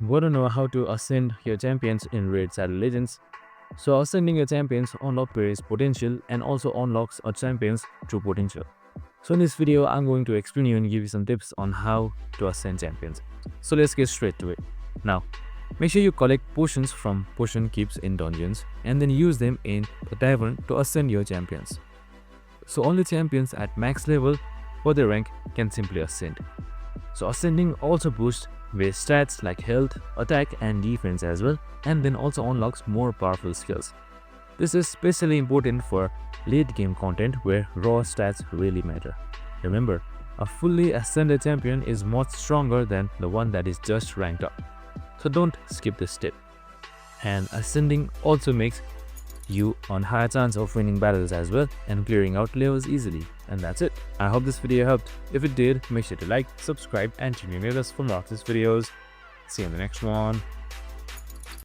Want to know how to ascend your champions in Raid Shadow Legends? So ascending your champions unlocks players' potential and also unlocks a champion's true potential. So in this video, I'm going to explain you and give you some tips on how to ascend champions. So let's get straight to it. Now, make sure you collect potions from potion keeps in dungeons and then use them in the tavern to ascend your champions. So only champions at max level for their rank can simply ascend. So ascending also boosts base stats like health, attack and defense as well, and then also unlocks more powerful skills. This is especially important for late game content where raw stats really matter. Remember, a fully ascended champion is much stronger than the one that is just ranked up. So don't skip this step. And ascending also makes you on higher chance of winning battles as well and clearing out levels easily. And that's it. I hope this video helped. If it did, make sure to like, subscribe and tune in with us for more of these videos. See you in the next one.